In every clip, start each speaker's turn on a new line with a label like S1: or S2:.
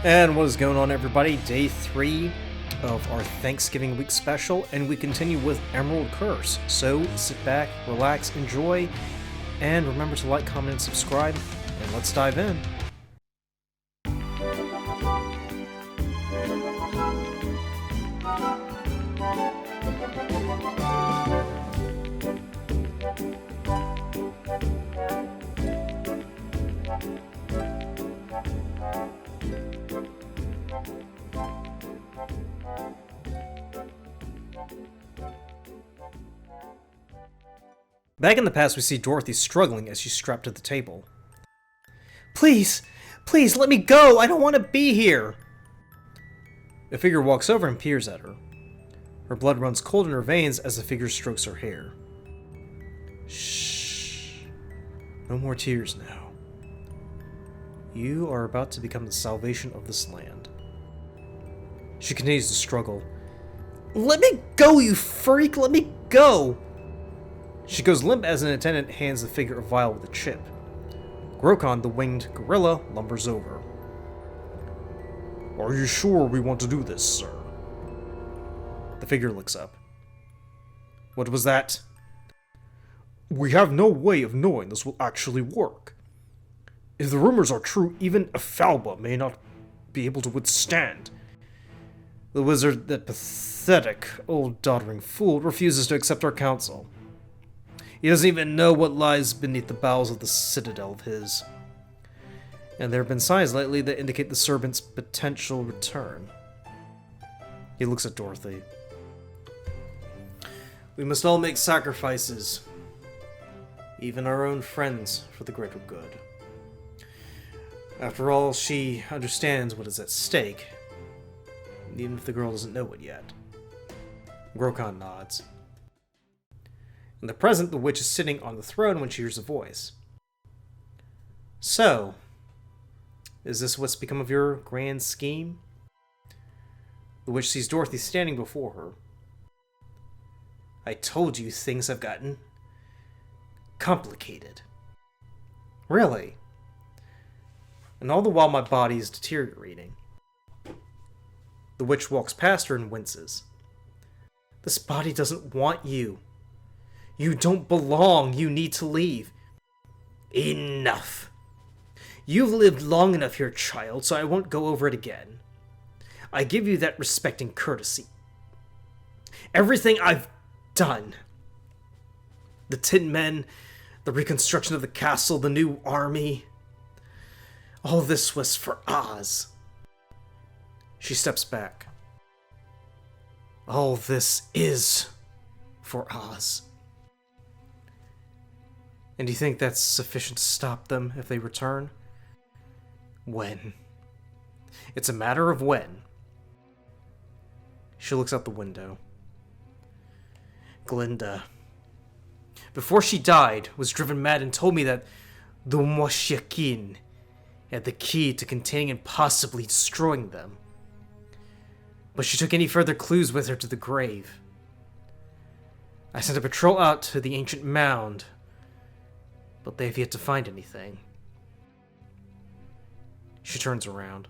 S1: And what is going on, everybody? Day 3 of our Thanksgiving week special, and we continue with Emerald Curse. So sit back, relax, enjoy, and remember to like, comment, and subscribe, and let's dive in. Back in the past, we see Dorothy struggling as she's strapped to the table. Please, please, let me go! I don't want to be here! A figure walks over and peers at her. Her blood runs cold in her veins as the figure strokes her hair. Shh. No more tears now. You are about to become the salvation of this land. She continues to struggle. Let me go, you freak! Let me go! She goes limp as an attendant hands the figure a vial with a chip. Grokon, the winged gorilla, lumbers over. Are you sure we want to do this, sir? The figure looks up. What was that? We have no way of knowing this will actually work. If the rumors are true, even a Falba may not be able to withstand. The wizard, that pathetic old doddering fool, refuses to accept our counsel. He doesn't even know what lies beneath the bowels of the citadel of his. And there have been signs lately that indicate the serpent's potential return. He looks at Dorothy. We must all make sacrifices, even our own friends, for the greater good. After all, she understands what is at stake, even if the girl doesn't know it yet. Grokon nods. In the present, the witch is sitting on the throne when she hears a voice. So, is this what's become of your grand scheme? The witch sees Dorothy standing before her. I told you things have gotten complicated. Really? And all the while my body is deteriorating. The witch walks past her and winces. This body doesn't want you. You don't belong. You need to leave. Enough. You've lived long enough here, child, so I won't go over it again. I give you that respect and courtesy. Everything I've done. The Tin Men, the reconstruction of the castle, the new army. All this was for Oz. She steps back. All this is for Oz. And do you think that's sufficient to stop them if they return? When? It's a matter of when. She looks out the window. Glinda, before she died, was driven mad and told me that the Bushwackers had the key to containing and possibly destroying them. But she took any further clues with her to the grave. I sent a patrol out to the ancient mound, but they have yet to find anything. She turns around.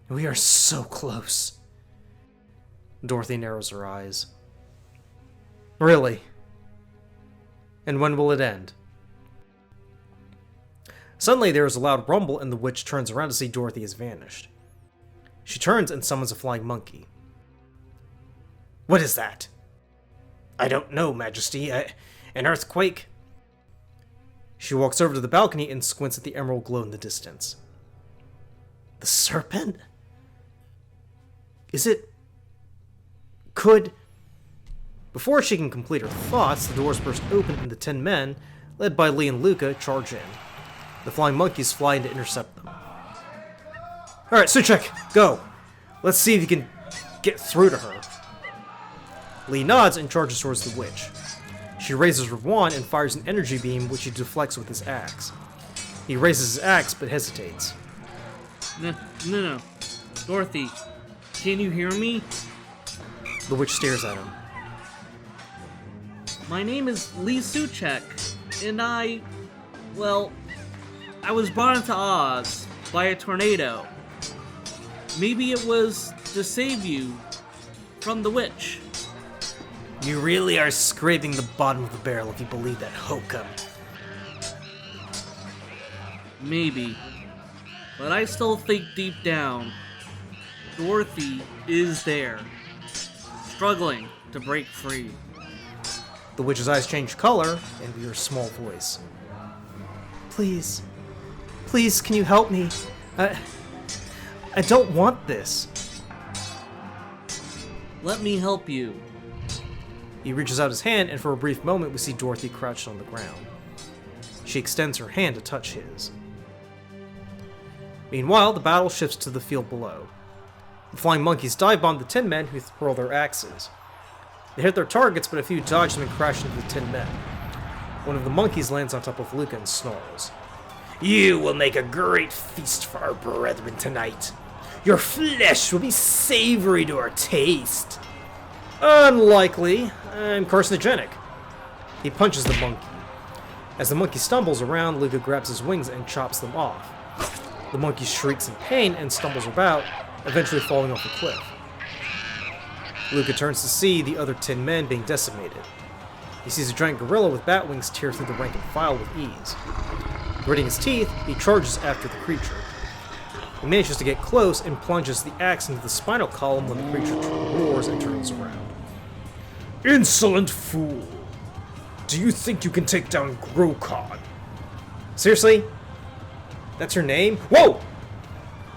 S1: We are so close. Dorothy narrows her eyes. Really? And when will it end? Suddenly there is a loud rumble and the witch turns around to see Dorothy has vanished. She turns and summons a flying monkey. What is that? I don't know, Majesty. An earthquake? She walks over to the balcony and squints at the emerald glow in the distance. The serpent? Is it... Could... Before she can complete her thoughts, the doors burst open and the 10 men, led by Lee and Luka, charge in. The flying monkeys fly in to intercept them. Alright, Suchek, go! Let's see if you can get through to her. Lee nods and charges towards the witch. She raises her wand and fires an energy beam which he deflects with his axe. He raises his axe but hesitates.
S2: No. Dorothy, can you hear me?
S1: The witch stares at him.
S2: My name is Lee Suchek, and I was brought into Oz by a tornado. Maybe it was to save you from the witch.
S1: You really are scraping the bottom of the barrel if you believe that hokum.
S2: Maybe. But I still think deep down, Dorothy is there, struggling to break free.
S1: The witch's eyes change color and your small voice. Please. Please, can you help me? I don't want this.
S2: Let me help you.
S1: He reaches out his hand, and for a brief moment we see Dorothy crouched on the ground. She extends her hand to touch his. Meanwhile, the battle shifts to the field below. The flying monkeys dive bomb the Tin Men, who hurl their axes. They hit their targets, but a few dodge them and crash into the Tin Men. One of the monkeys lands on top of Luka and snarls. You will make a great feast for our brethren tonight. Your flesh will be savory to our taste. Unlikely. I'm carcinogenic. He punches the monkey. As the monkey stumbles around, Luka grabs his wings and chops them off. The monkey shrieks in pain and stumbles about, eventually falling off a cliff. Luka turns to see the other Tin Men being decimated. He sees a giant gorilla with bat wings tear through the rank and file with ease. Gritting his teeth, he charges after the creature. He manages to get close and plunges the axe into the spinal column when the creature roars and turns around. Insolent fool! Do you think you can take down Grokon? Seriously? That's your name? Whoa!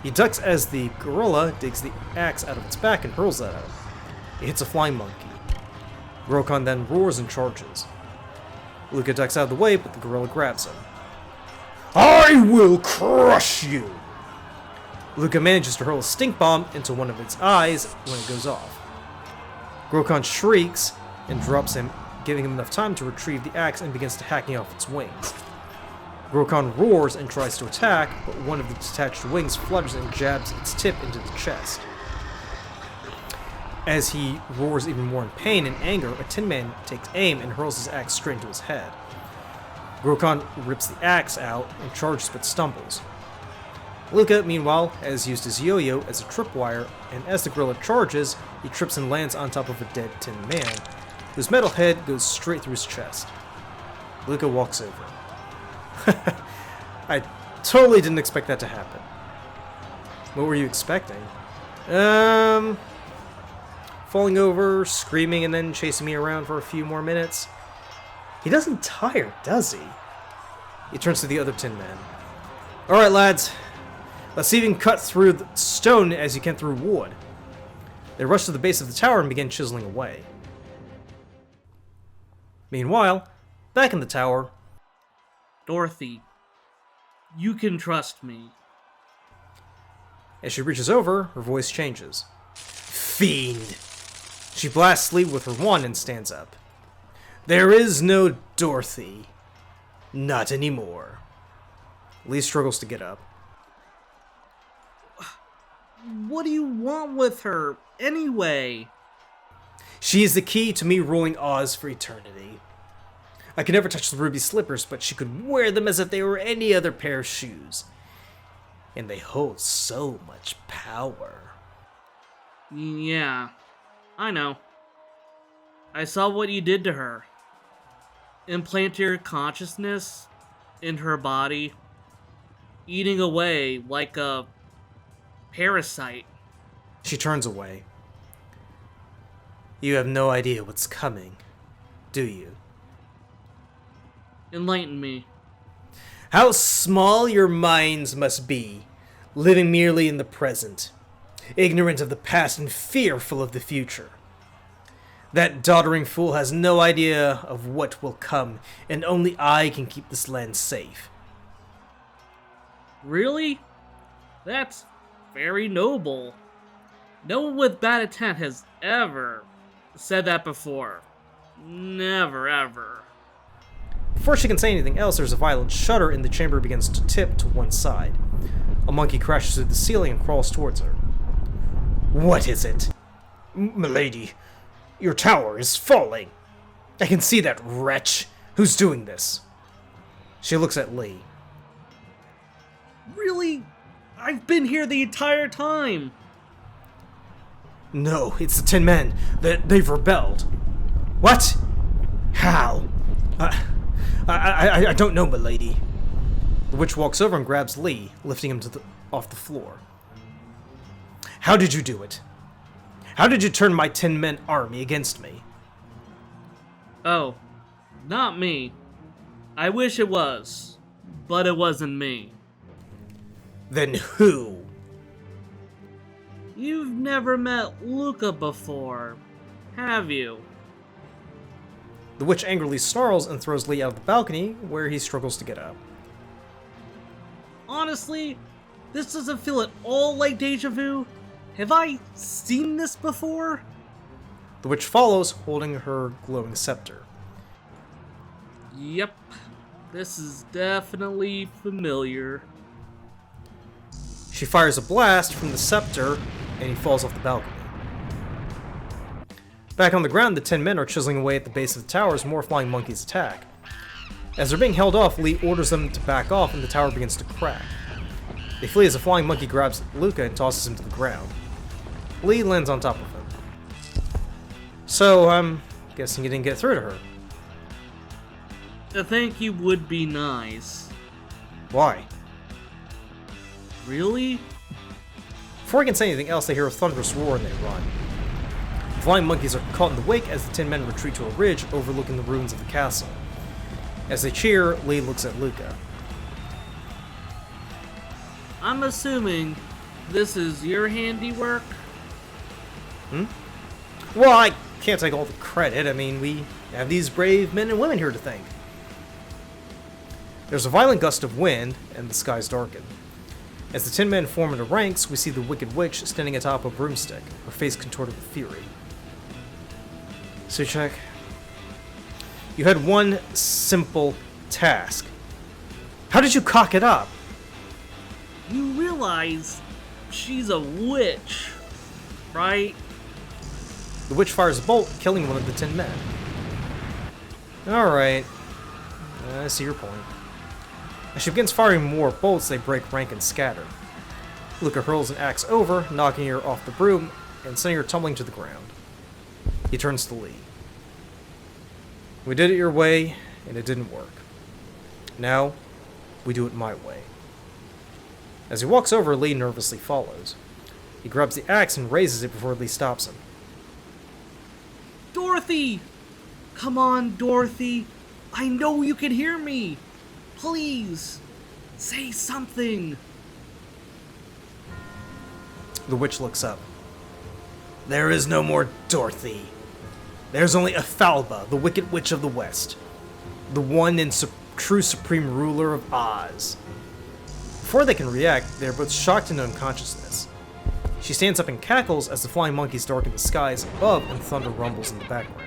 S1: He ducks as the gorilla digs the axe out of its back and hurls that out. It hits a flying monkey. Grokon then roars and charges. Luka ducks out of the way, but the gorilla grabs him. I will crush you! Luka manages to hurl a stink bomb into one of its eyes when it goes off. Grokon shrieks and drops him, giving him enough time to retrieve the axe and begins to hacking off its wings. Grokon roars and tries to attack, but one of the detached wings flutters and jabs its tip into the chest. As he roars even more in pain and anger, a Tin Man takes aim and hurls his axe straight into his head. Grokon rips the axe out and charges but stumbles. Luka, meanwhile, has used his yo-yo as a tripwire, and as the gorilla charges, he trips and lands on top of a dead Tin Man, whose metal head goes straight through his chest. Luka walks over. I totally didn't expect that to happen. What were you expecting? Falling over, screaming, and then chasing me around for a few more minutes. He doesn't tire, does he? He turns to the other Tin Man. Alright, lads. Let's see if you can cut through the stone as you can through wood. They rush to the base of the tower and begin chiseling away. Meanwhile, back in the tower...
S2: Dorothy, you can trust me.
S1: As she reaches over, her voice changes. Fiend! She blasts Lee with her wand and stands up. There is no Dorothy. Not anymore. Lee struggles to get up.
S2: What do you want with her, anyway?
S1: She is the key to me ruling Oz for eternity. I could never touch the ruby slippers, but she could wear them as if they were any other pair of shoes. And they hold so much power.
S2: Yeah, I know. I saw what you did to her. Implant your consciousness in her body, eating away like a parasite.
S1: She turns away. You have no idea what's coming, do you?
S2: Enlighten me.
S1: How small your minds must be, living merely in the present, ignorant of the past and fearful of the future. That doddering fool has no idea of what will come, and only I can keep this land safe.
S2: Really? That's very noble. No one with bad intent has ever said that before. Never, ever.
S1: Before she can say anything else, there's a violent shudder and the chamber begins to tip to one side. A monkey crashes through the ceiling and crawls towards her. What is it? Milady, your tower is falling. I can see that wretch. Who's doing this? She looks at Lee.
S2: Really? I've been here the entire time.
S1: No, it's the Tin Men. They've rebelled. What? How? I don't know, milady. The witch walks over and grabs Lee, lifting him off the floor. How did you do it? How did you turn my Tin Men army against me?
S2: Oh, not me. I wish it was, but it wasn't me.
S1: Then who?
S2: You've never met Luka before, have you?
S1: The witch angrily snarls and throws Lee out of the balcony, where he struggles to get up.
S2: Honestly, this doesn't feel at all like deja vu. Have I seen this before?
S1: The witch follows, holding her glowing scepter.
S2: Yep, this is definitely familiar.
S1: She fires a blast from the scepter, and he falls off the balcony. Back on the ground, the 10 men are chiseling away at the base of the tower as more flying monkeys attack. As they're being held off, Lee orders them to back off and the tower begins to crack. They flee as a flying monkey grabs Luka and tosses him to the ground. Lee lands on top of him. So, I'm guessing you didn't get through to her.
S2: I think you would be nice.
S1: Why?
S2: Really?
S1: Before I can say anything else, they hear a thunderous roar and they run. The flying monkeys are caught in the wake as the 10 men retreat to a ridge overlooking the ruins of the castle. As they cheer, Lee looks at Luka.
S2: I'm assuming this is your handiwork?
S1: Well, I can't take all the credit. I mean, we have these brave men and women here to thank. There's a violent gust of wind, and the skies darken. As the 10 men form into ranks, we see the Wicked Witch standing atop a broomstick, her face contorted with fury. Suchek, you had one simple task. How did you cock it up?
S2: You realize she's a witch, right?
S1: The witch fires a bolt, killing one of the 10 men. Alright. I see your point. As she begins firing more bolts, they break rank and scatter. Luka hurls an axe over, knocking her off the broom and sending her tumbling to the ground. He turns to Lee. We did it your way, and it didn't work. Now, we do it my way. As he walks over, Lee nervously follows. He grabs the axe and raises it before Lee stops him.
S2: Dorothy! Come on, Dorothy. I know you can hear me. Please, say something.
S1: The witch looks up. There is no more Dorothy. There's only Athalba, the Wicked Witch of the West. The one and true supreme ruler of Oz. Before they can react, they are both shocked into unconsciousness. She stands up and cackles as the flying monkeys darken the skies above and thunder rumbles in the background.